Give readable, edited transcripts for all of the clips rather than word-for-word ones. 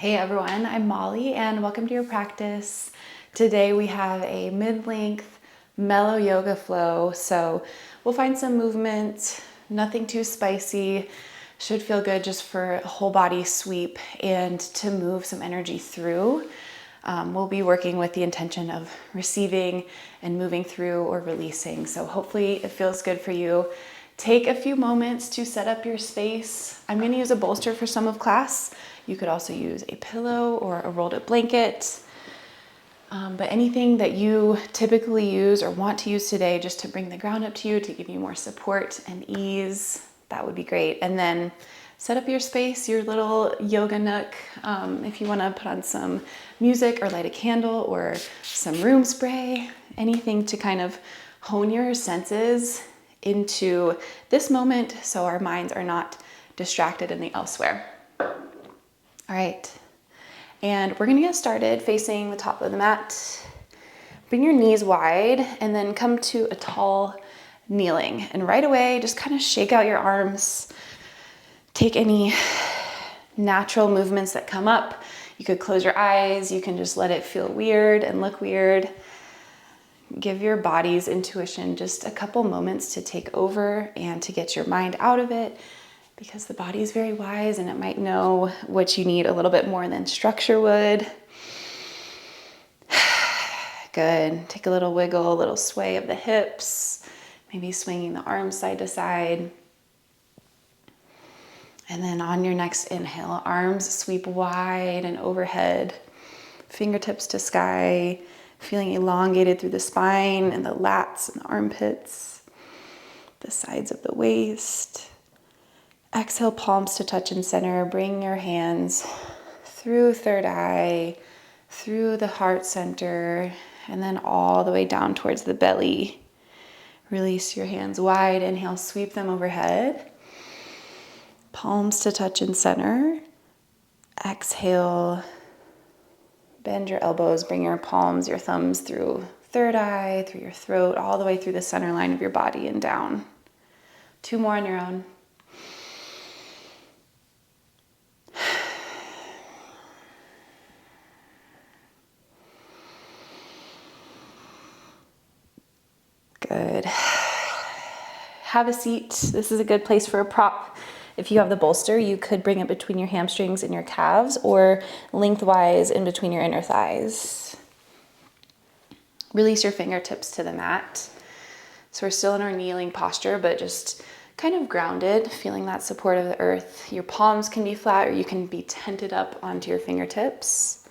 Hey everyone, I'm Molly and welcome to your practice. Today we have a mid-length mellow yoga flow. So we'll find some movement, nothing too spicy, should feel good just for a whole body sweep and to move some energy through. We'll be working with the intention of receiving and moving through or releasing. So hopefully it feels good for you. Take a few moments to set up your space. I'm going to use a bolster for some of class. You could also use a pillow or a rolled up blanket. But anything that you typically use or want to use today just to bring the ground up to you, to give you more support and ease, that would be great. And then set up your space, your little yoga nook. If you want to put on some music or light a candle or some room spray, anything to kind of hone your senses into this moment so our minds are not distracted in the elsewhere. All right, and we're gonna get started facing the top of the mat. Bring your knees wide and then come to a tall kneeling. And right away, just kind of shake out your arms. Take any natural movements that come up. You could close your eyes. You can just let it feel weird and look weird. Give your body's intuition just a couple moments to take over and to get your mind out of it, because the body is very wise and it might know what you need a little bit more than structure would. Good. Take a little wiggle, a little sway of the hips, maybe swinging the arms side to side. And then on your next inhale, arms sweep wide and overhead, fingertips to sky, feeling elongated through the spine and the lats and the armpits, the sides of the waist. Exhale, palms to touch and center. Bring your hands through third eye, through the heart center, and then all the way down towards the belly. Release your hands wide. Inhale, sweep them overhead. Palms to touch and center. Exhale, bend your elbows. Bring your palms, your thumbs through third eye, through your throat, all the way through the center line of your body and down. 2 more on your own. Good. Have a seat. This is a good place for a prop. If you have the bolster, you could bring it between your hamstrings and your calves or lengthwise in between your inner thighs. Release your fingertips to the mat. So we're still in our kneeling posture, but just kind of grounded, feeling that support of the earth. Your palms can be flat or you can be tented up onto your fingertips.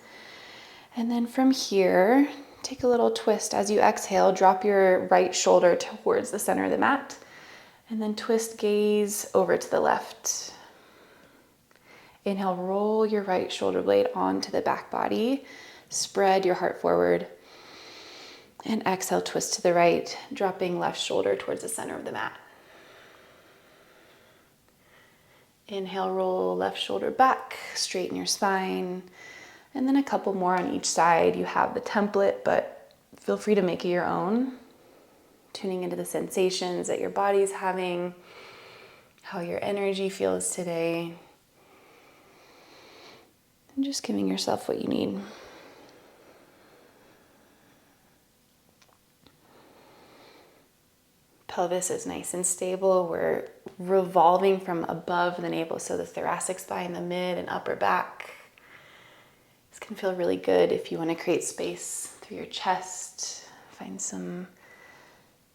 And then from here, take a little twist. As you exhale, drop your right shoulder towards the center of the mat, and then twist gaze over to the left. Inhale, roll your right shoulder blade onto the back body, spread your heart forward, and exhale, twist to the right, dropping left shoulder towards the center of the mat. Inhale, roll left shoulder back, straighten your spine. And then a couple more on each side. You have the template, but feel free to make it your own. Tuning into the sensations that your body's having, how your energy feels today. And just giving yourself what you need. Pelvis is nice and stable. We're revolving from above the navel, so the thoracic spine, the mid and upper back. This can feel really good if you want to create space through your chest. Find some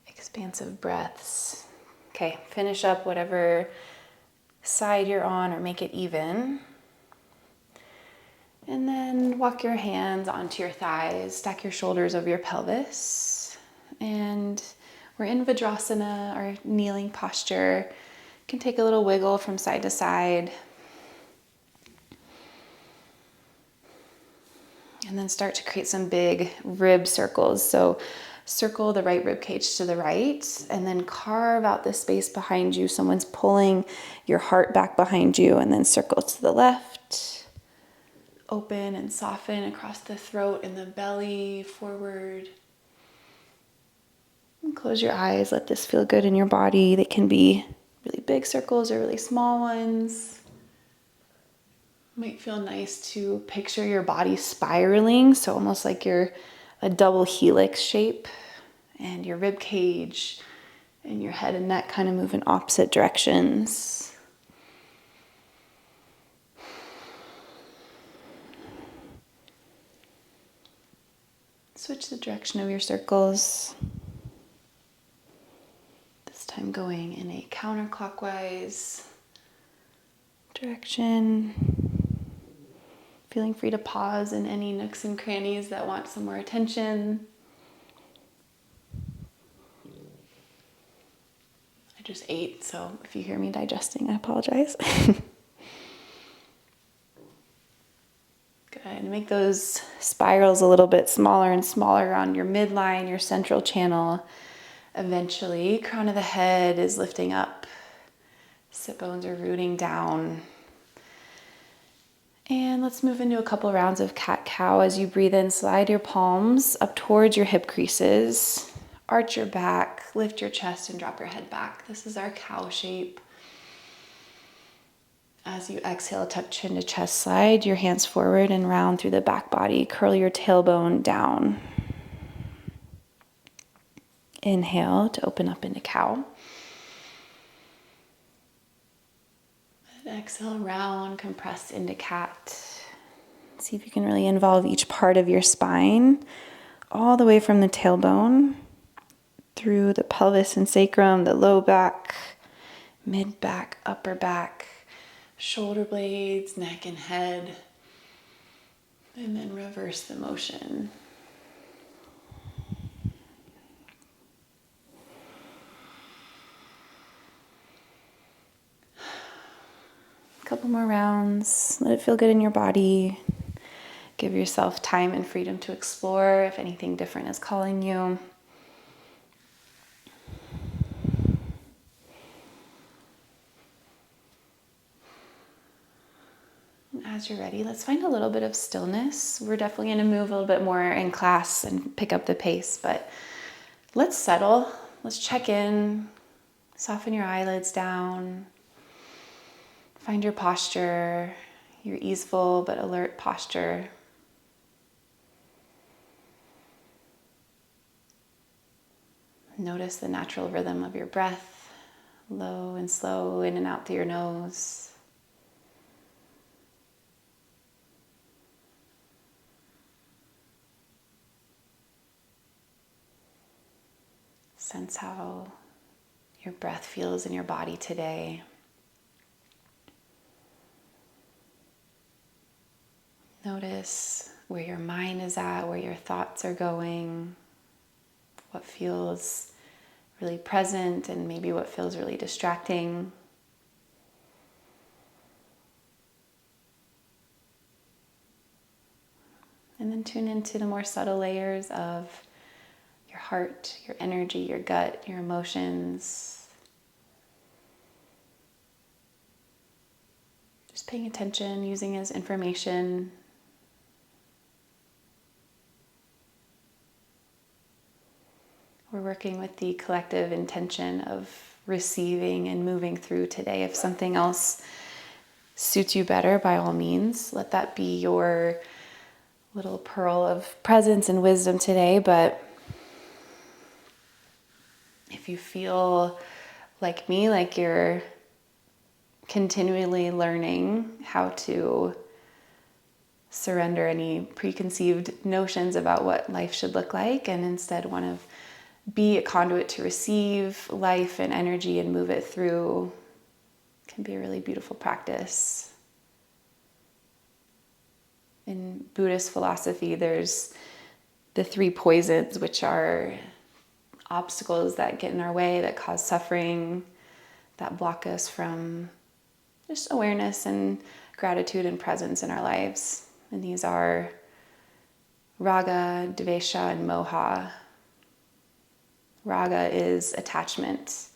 expansive breaths. Okay, finish up whatever side you're on or make it even. And then walk your hands onto your thighs, stack your shoulders over your pelvis. And we're in Vajrasana, our kneeling posture. You can take a little wiggle from side to side. And then start to create some big rib circles. So circle the right rib cage to the right and then carve out the space behind you. Someone's pulling your heart back behind you, and then circle to the left. Open and soften across the throat and the belly, forward. And close your eyes. Let this feel good in your body. They can be really big circles or really small ones. Might feel nice to picture your body spiraling, so almost like you're a double helix shape, and your rib cage and your head and neck kind of move in opposite directions. Switch the direction of your circles. This time going in a counterclockwise direction. Feeling free to pause in any nooks and crannies that want some more attention. I just ate, so if you hear me digesting, I apologize. Good. Make those spirals a little bit smaller and smaller around your midline, your central channel. Eventually, crown of the head is lifting up. Sit bones are rooting down. And let's move into a couple rounds of cat-cow. As you breathe in, slide your palms up towards your hip creases. Arch your back, lift your chest, and drop your head back. This is our cow shape. As you exhale, tuck chin to chest, slide your hands forward and round through the back body. Curl your tailbone down. Inhale to open up into cow. Exhale, round, compress into cat. See if you can really involve each part of your spine, all the way from the tailbone, through the pelvis and sacrum, the low back, mid back, upper back, shoulder blades, neck and head, and then reverse the motion. Couple more rounds. Let it feel good in your body. Give yourself time and freedom to explore if anything different is calling you. And as you're ready, let's find a little bit of stillness. We're definitely going to move a little bit more in class and pick up the pace, but let's settle. Let's check in. Soften your eyelids down. Find your posture, your easeful but alert posture. Notice the natural rhythm of your breath, low and slow, in and out through your nose. Sense how your breath feels in your body today. Notice where your mind is at, where your thoughts are going, what feels really present and maybe what feels really distracting. And then tune into the more subtle layers of your heart, your energy, your gut, your emotions. Just paying attention, using as information. We're working with the collective intention of receiving and moving through today. If something else suits you better, by all means, let that be your little pearl of presence and wisdom today. But if you feel like me, like you're continually learning how to surrender any preconceived notions about what life should look like and instead want to be a conduit to receive life and energy and move it through, can be a really beautiful practice. In Buddhist philosophy, there's the three poisons, which are obstacles that get in our way, that cause suffering, that block us from just awareness and gratitude and presence in our lives. And these are raga, dvesha, and moha. Raga is attachment,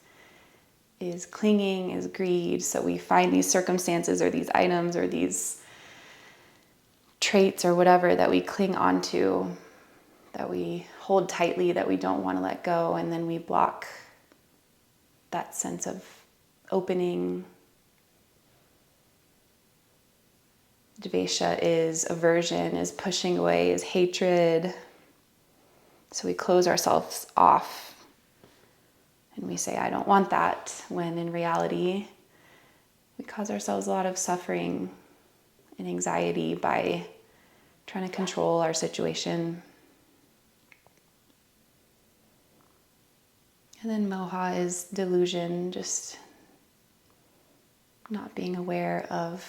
is clinging, is greed. So we find these circumstances or these items or these traits or whatever that we cling onto, that we hold tightly, that we don't want to let go, and then we block that sense of opening, Dvesha is aversion, is pushing away, is hatred. So we close ourselves off and we say, I don't want that, when in reality, we cause ourselves a lot of suffering and anxiety by trying to control our situation. And then moha is delusion, just not being aware of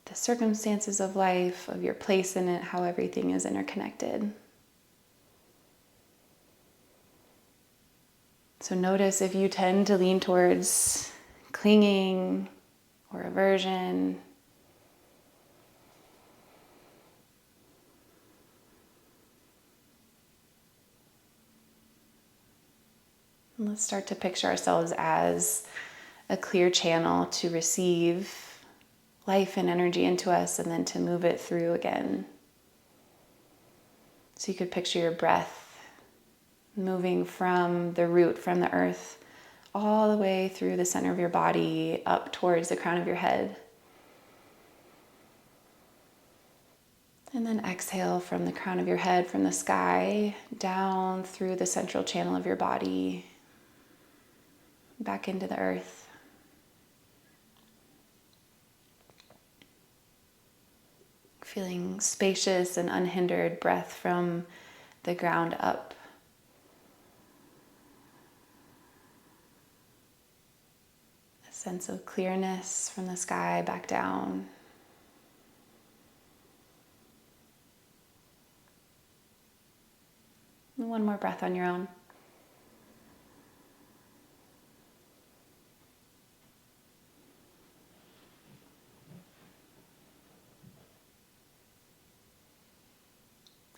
the circumstances of life, of your place in it, how everything is interconnected. So notice if you tend to lean towards clinging or aversion. And let's start to picture ourselves as a clear channel to receive life and energy into us and then to move it through again. So you could picture your breath moving from the root, from the earth, all the way through the center of your body, up towards the crown of your head. And then exhale from the crown of your head, from the sky, down through the central channel of your body, back into the earth. Feeling spacious and unhindered breath from the ground up. A sense of clearness from the sky back down. And one more breath on your own.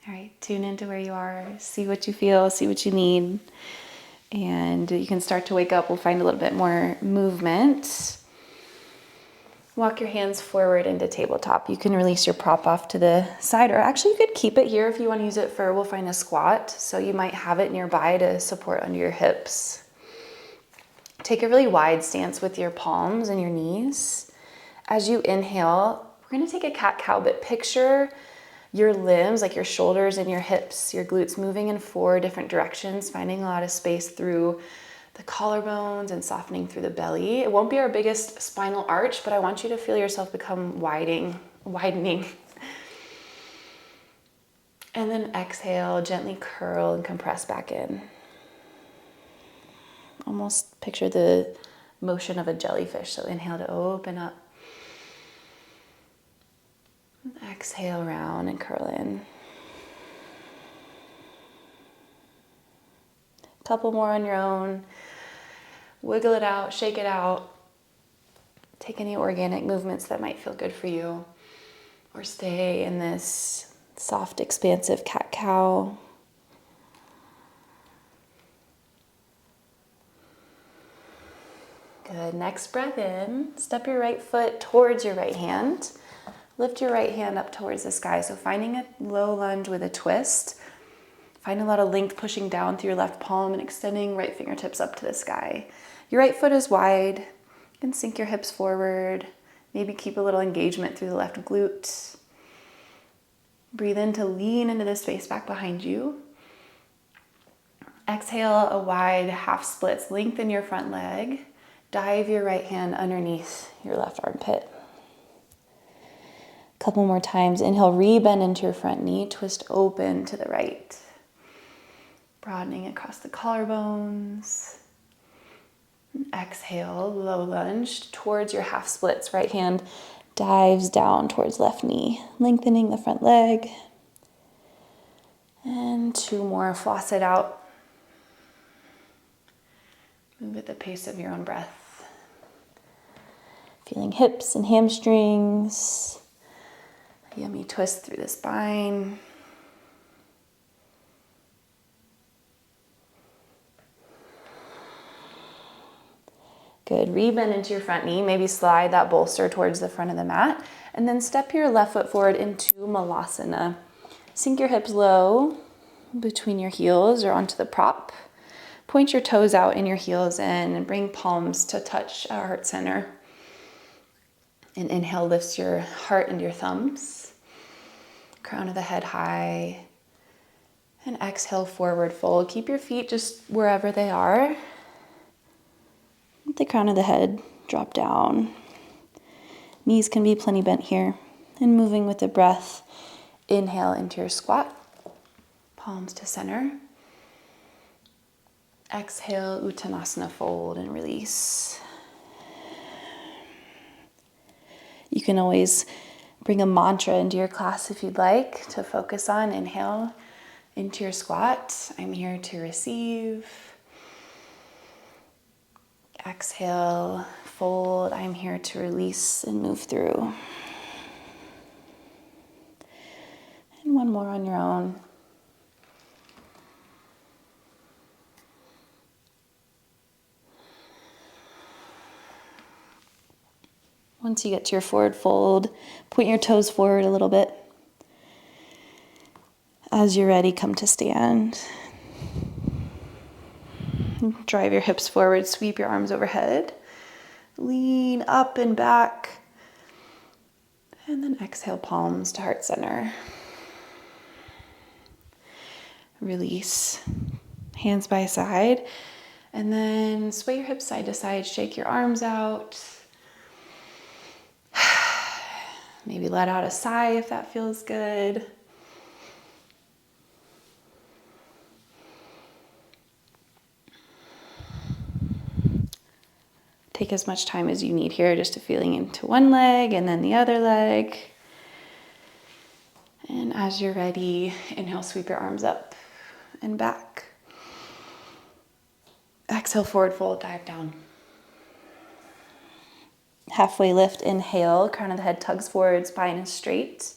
All right, tune into where you are, see what you feel, see what you need, and you can start to wake up. We'll find a little bit more movement. Walk your hands forward into tabletop. You can release your prop off to the side, or actually you could keep it here if you want to use it for, we'll find a squat. So you might have it nearby to support under your hips. Take a really wide stance with your palms and your knees. As you inhale, we're going to take a cat-cow, but picture your limbs, like your shoulders and your hips, your glutes moving in 4 different directions, finding a lot of space through the collarbones and softening through the belly. It won't be our biggest spinal arch, but I want you to feel yourself become widening. And then exhale, gently curl and compress back in. Almost picture the motion of a jellyfish. So inhale to open up. Exhale, round and curl in. Couple more on your own. Wiggle it out, shake it out. Take any organic movements that might feel good for you. Or stay in this soft, expansive cat-cow. Good. Next breath in. Step your right foot towards your right hand. Lift your right hand up towards the sky. So finding a low lunge with a twist. Find a lot of length pushing down through your left palm and extending right fingertips up to the sky. Your right foot is wide. You can sink your hips forward. Maybe keep a little engagement through the left glute. Breathe in to lean into the space back behind you. Exhale, a wide half splits. Lengthen your front leg. Dive your right hand underneath your left armpit. Couple more times. Inhale, rebend into your front knee. Twist open to the right. Broadening across the collarbones. Exhale, low lunge towards your half splits. Right hand dives down towards left knee. Lengthening the front leg. And 2 more. Floss it out. Move at the pace of your own breath. Feeling hips and hamstrings. Yummy twist through the spine. Good. Rebend into your front knee. Maybe slide that bolster towards the front of the mat. And then step your left foot forward into Malasana. Sink your hips low between your heels or onto the prop. Point your toes out and your heels in and bring palms to touch our heart center. And inhale lifts your heart into your thumbs. Crown of the head high. And exhale, forward fold. Keep your feet just wherever they are. Let the crown of the head drop down. Knees can be plenty bent here. And moving with the breath, inhale into your squat. Palms to center. Exhale, Uttanasana, fold and release. You can always bring a mantra into your class if you'd like to focus on. Inhale into your squat. I'm here to receive. Exhale, fold. I'm here to release and move through. And one more on your own. Once you get to your forward fold, point your toes forward a little bit. As you're ready, come to stand. Drive your hips forward, sweep your arms overhead. Lean up and back. And then exhale, palms to heart center. Release. Hands by side. And then sway your hips side to side, shake your arms out. Maybe let out a sigh if that feels good. Take as much time as you need here, just to feeling into one leg and then the other leg. And as you're ready, inhale, sweep your arms up and back. Exhale, forward fold, dive down. Halfway lift, inhale, crown of the head tugs forward, spine is straight.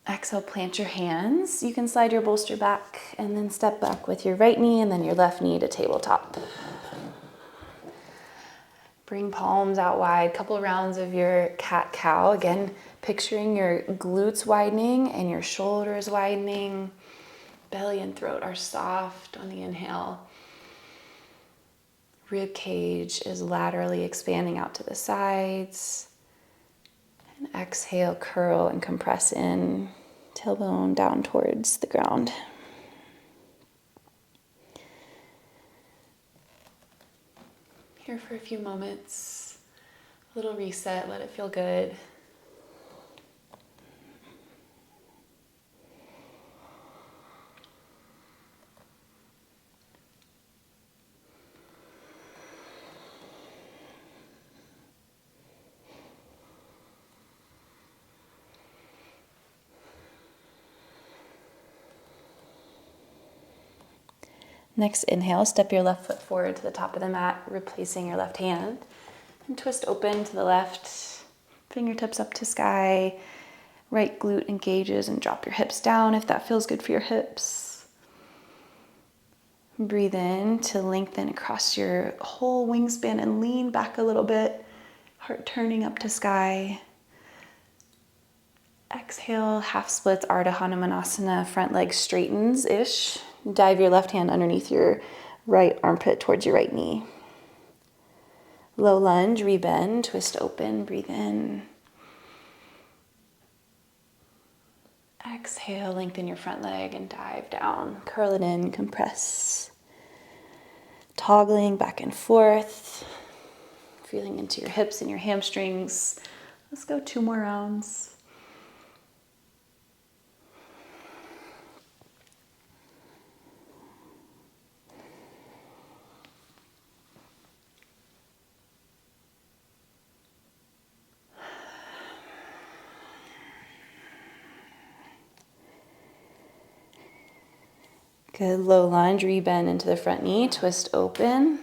Exhale, plant your hands. You can slide your bolster back and then step back with your right knee and then your left knee to tabletop. Bring palms out wide, couple rounds of your cat-cow. Again, picturing your glutes widening and your shoulders widening. Belly and throat are soft on the inhale. Rib cage is laterally expanding out to the sides. And exhale, curl and compress in, tailbone down towards the ground. Here for a few moments. A little reset, let it feel good. Next, inhale, step your left foot forward to the top of the mat, replacing your left hand. And twist open to the left, fingertips up to sky. Right glute engages and drop your hips down if that feels good for your hips. Breathe in to lengthen across your whole wingspan and lean back a little bit, heart turning up to sky. Exhale, half splits, Ardha Hanumanasana, front leg straightens-ish. Dive your left hand underneath your right armpit towards your right knee. Low lunge, rebend, twist open, breathe in. Exhale, lengthen your front leg and dive down. Curl it in, compress. Toggling back and forth. Feeling into your hips and your hamstrings. Let's go 2 more rounds. Good, low lunge, rebend into the front knee, twist open.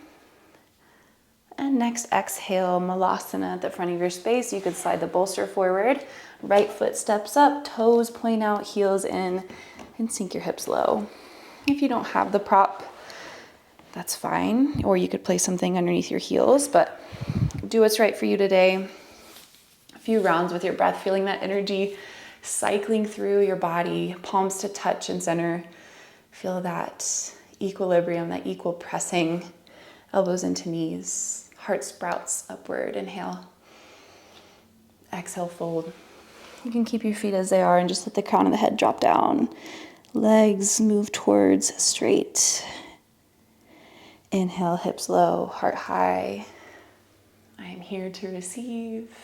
And next, exhale, Malasana at the front of your space. You could slide the bolster forward. Right foot steps up, toes point out, heels in, and sink your hips low. If you don't have the prop, that's fine. Or you could place something underneath your heels, but do what's right for you today. A few rounds with your breath, feeling that energy cycling through your body, palms to touch and center. Feel that equilibrium, that equal pressing, elbows into knees, heart sprouts upward. Inhale. Exhale, fold. You can keep your feet as they are and just let the crown of the head drop down. Legs move towards straight. Inhale, hips low, heart high. I am here to receive.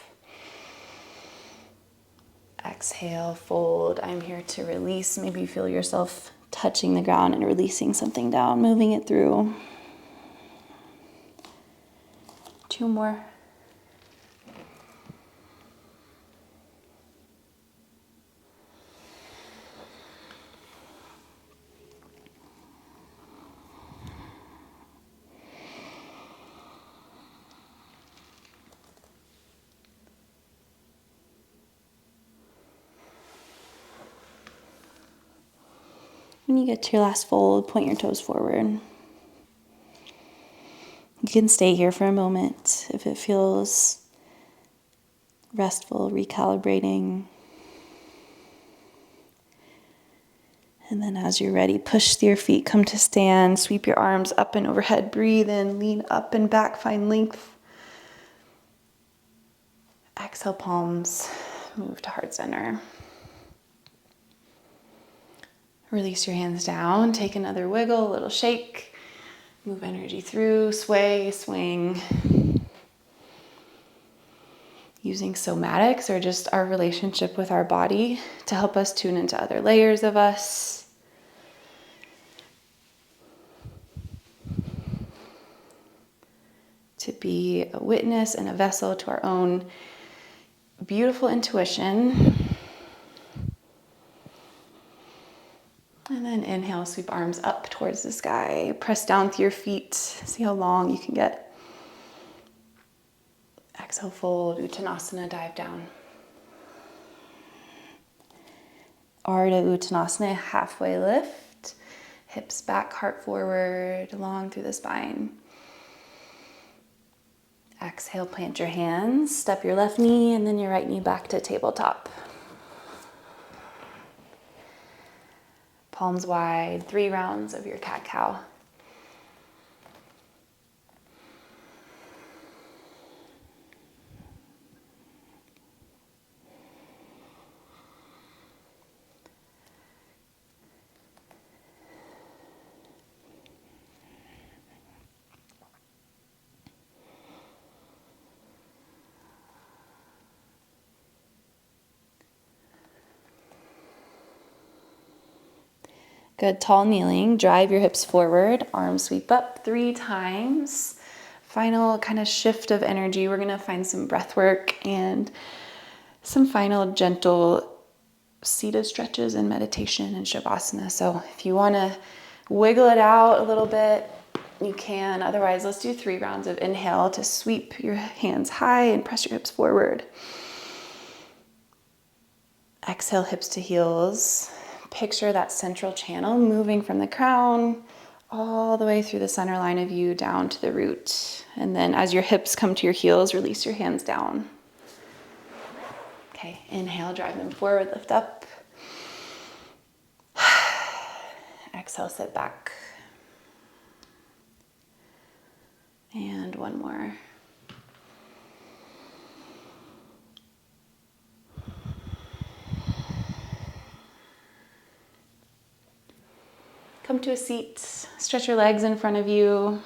Exhale, fold. I'm here to release. Maybe you feel yourself touching the ground and releasing something down, moving it through. 2 more. When you get to your last fold, point your toes forward. You can stay here for a moment if it feels restful, recalibrating. And then as you're ready, push your feet, come to stand, sweep your arms up and overhead, breathe in, lean up and back, find length. Exhale, palms, move to heart center. Release your hands down, take another wiggle, a little shake. Move energy through, sway, swing. Using somatics, or just our relationship with our body, to help us tune into other layers of us. To be a witness and a vessel to our own beautiful intuition. And then inhale, sweep arms up towards the sky. Press down through your feet. See how long you can get. Exhale, fold, Uttanasana, dive down. Ardha Uttanasana, halfway lift. Hips back, heart forward, long through the spine. Exhale, plant your hands, step your left knee, and then your right knee back to tabletop. Palms wide, 3 rounds of your cat-cow. Good, tall kneeling. Drive your hips forward. Arms sweep up 3 times. Final kind of shift of energy. We're going to find some breath work and some final gentle seated stretches and meditation and shavasana. So if you want to wiggle it out a little bit, you can. Otherwise, let's do 3 rounds of inhale to sweep your hands high and press your hips forward. Exhale, hips to heels. Picture that central channel moving from the crown all the way through the center line of you down to the root. And then as your hips come to your heels, release your hands down. Okay, inhale, drive them forward, lift up. Exhale, sit back. And 1 more. Come to a seat, stretch your legs in front of you.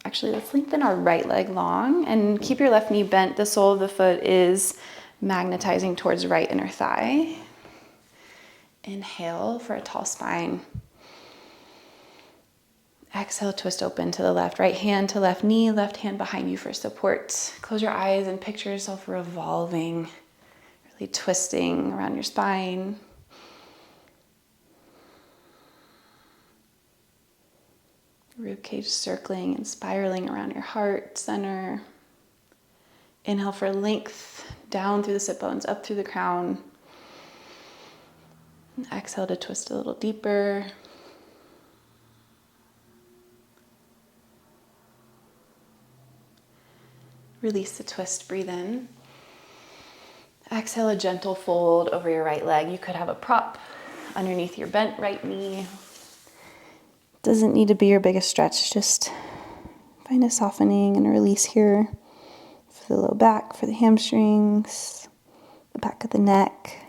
Actually, let's lengthen our right leg long and keep your left knee bent. The sole of the foot is magnetizing towards right inner thigh. Inhale for a tall spine. Exhale, twist open to the left. Right hand to left knee, left hand behind you for support. Close your eyes and picture yourself revolving, really twisting around your spine. Ribcage circling and spiraling around your heart center. Inhale for length, down through the sit bones, up through the crown. And exhale to twist a little deeper. Release the twist, breathe in. Exhale, a gentle fold over your right leg. You could have a prop underneath your bent right knee. Doesn't need to be your biggest stretch, just find a softening and a release here. the low back for the hamstrings, the back of the neck.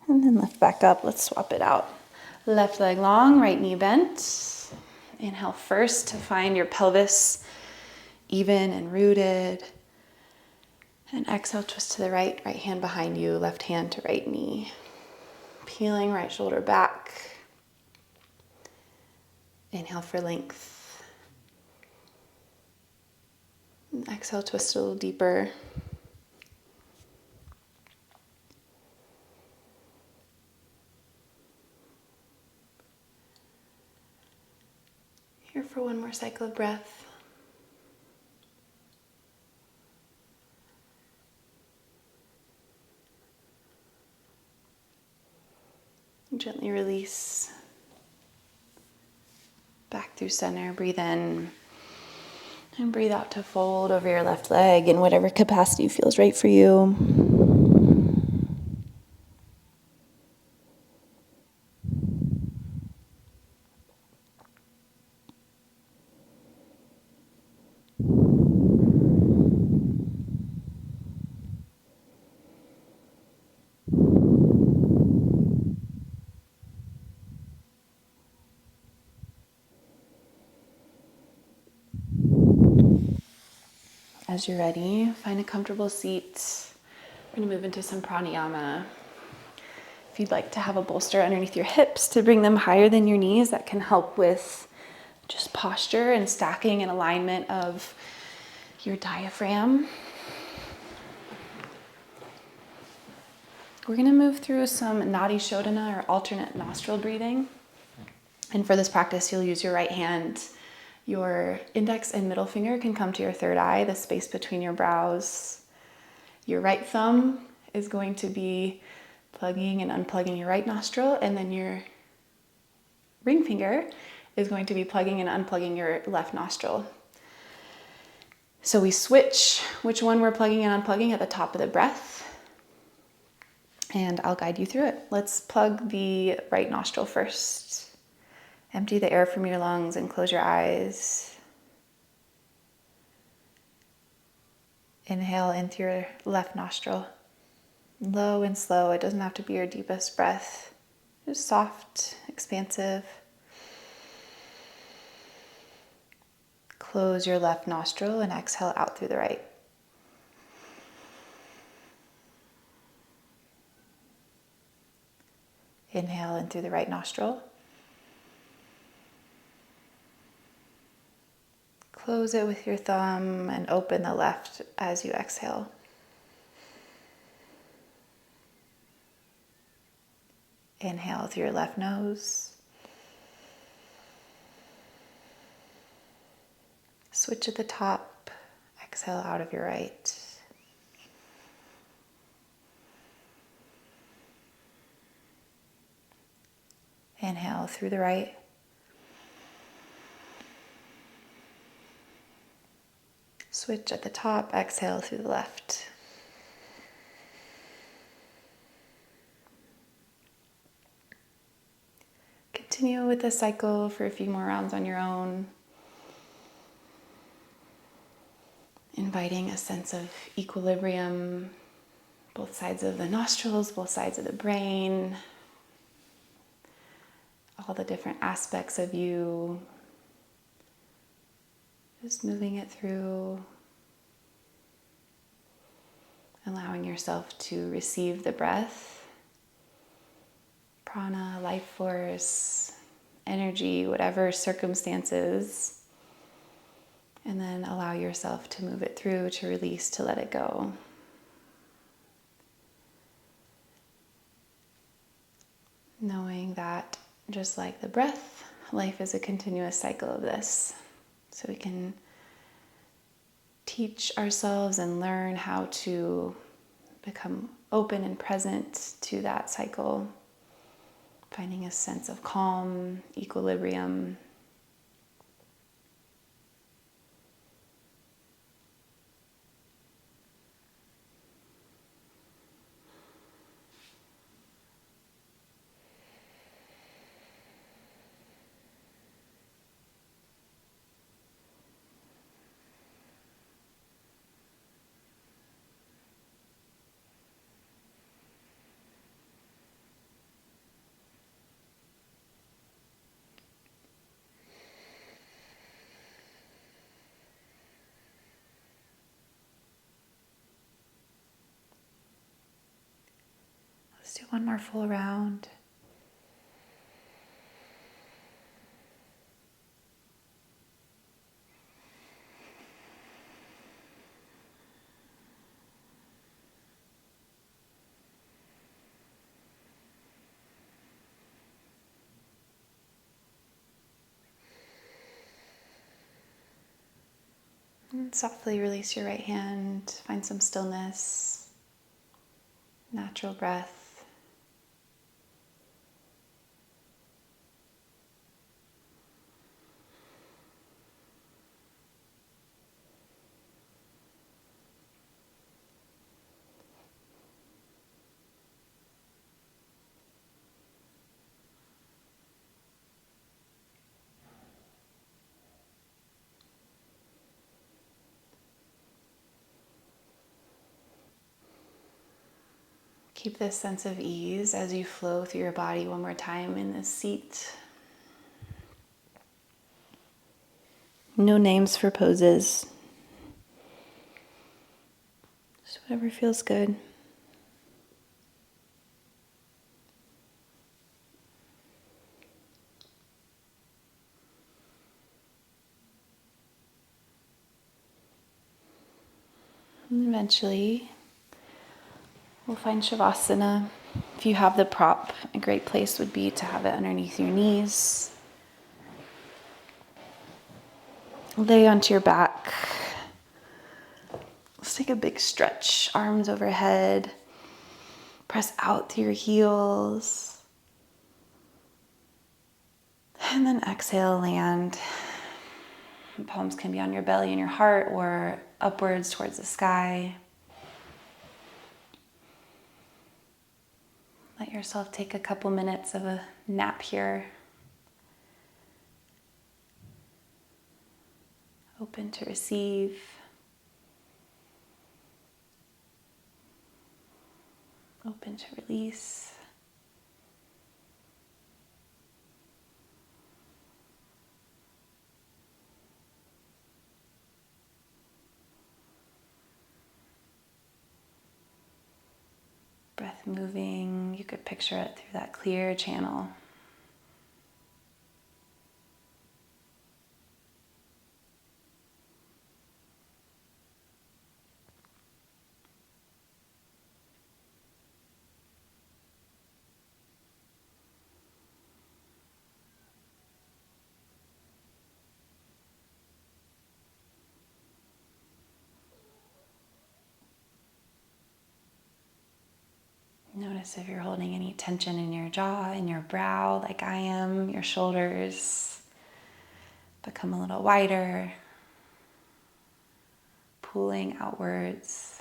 And then lift back up. Let's swap it out. Left leg long, right knee bent. Inhale first to find your pelvis even and rooted. And exhale, twist to the right, right hand behind you, left hand to right knee. Peeling right shoulder back. Inhale for length. And exhale, twist a little deeper. Here for one more cycle of breath. Gently release. Back through center. Breathe in. And breathe out to fold over your left leg in whatever capacity feels right for you. As you're ready, find a comfortable seat. We're going to move into some pranayama. If you'd like to have a bolster underneath your hips to bring them higher than your knees, that can help with just posture and stacking and alignment of your diaphragm. We're going to move through some nadi shodhana, or alternate nostril breathing. And for this practice, you'll use your right hand. Your index and middle finger can come to your third eye, the space between your brows. Your right thumb is going to be plugging and unplugging your right nostril, and then your ring finger is going to be plugging and unplugging your left nostril. So we switch which one we're plugging and unplugging at the top of the breath, and I'll guide you through it. Let's plug the right nostril first. Empty the air from your lungs and close your eyes. Inhale in through your left nostril. Low and slow. It doesn't have to be your deepest breath. Just soft, expansive. Close your left nostril and exhale out through the right. Inhale in through the right nostril. Close it with your thumb and open the left as you exhale. Inhale through your left nose. Switch at the top. Exhale out of your right. Inhale through the right. Switch at the top, exhale through the left. Continue with the cycle for a few more rounds on your own. Inviting a sense of equilibrium, both sides of the nostrils, both sides of the brain, all the different aspects of you. Just moving it through, allowing yourself to receive the breath, prana, life force, energy, whatever circumstances, and then allow yourself to move it through, to release, to let it go. Knowing that just like the breath, life is a continuous cycle of this. So we can teach ourselves and learn how to become open and present to that cycle, finding a sense of calm, equilibrium. one more full round. And softly release your right hand. Find some stillness, natural breath. Keep this sense of ease as you flow through your body one more time in this seat. No names for poses. Just whatever feels good. And eventually, we'll find Shavasana. If you have the prop, a great place would be to have it underneath your knees. Lay onto your back. Let's take a big stretch, arms overhead. Press out through your heels. And then exhale, land. Palms can be on your belly and your heart or upwards towards the sky. Let yourself take a couple minutes of a nap here. Open to receive. Open to release. Breath moving, you could picture it through that clear channel. Notice if you're holding any tension in your jaw, in your brow, like I am, your shoulders become a little wider, pulling outwards.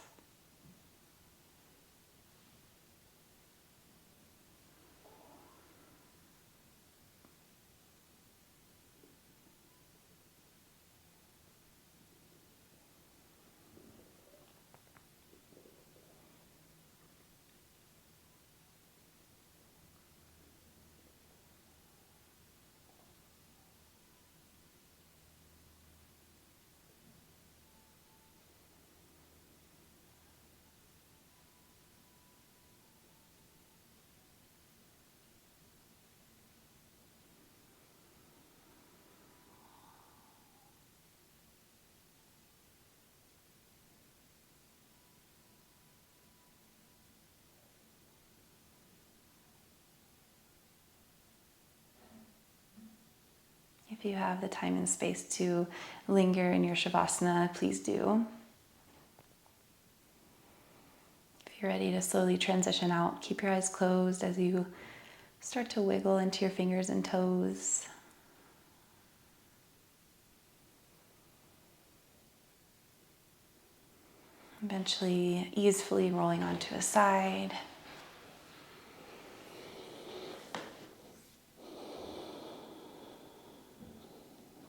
If you have the time and space to linger in your Shavasana, please do. If you're ready to slowly transition out, keep your eyes closed as you start to wiggle into your fingers and toes. Eventually, easefully rolling onto a side.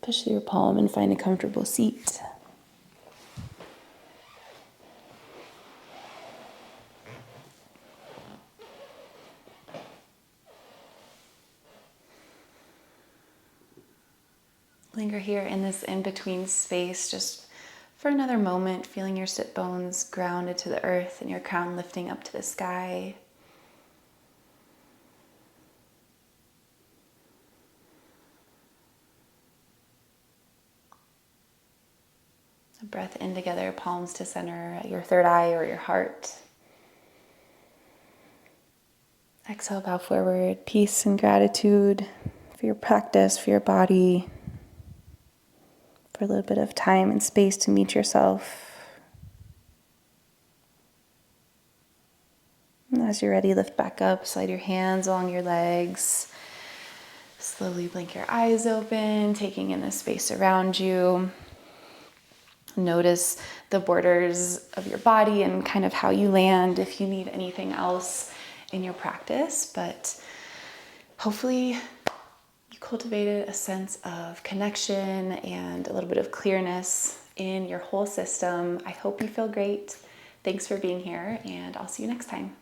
Push through your palm and find a comfortable seat. Linger here in this in-between space just for another moment, feeling your sit bones grounded to the earth and your crown lifting up to the sky. Breath in together, palms to center at your third eye or your heart. Exhale, bow forward. Peace and gratitude for your practice, for your body, for a little bit of time and space to meet yourself. And as you're ready, lift back up, slide your hands along your legs. Slowly blink your eyes open, taking in the space around you. Notice the borders of your body and kind of how you land if you need anything else in your practice. But hopefully you cultivated a sense of connection and a little bit of clearness in your whole system. I hope you feel great. Thanks for being here, and I'll see you next time.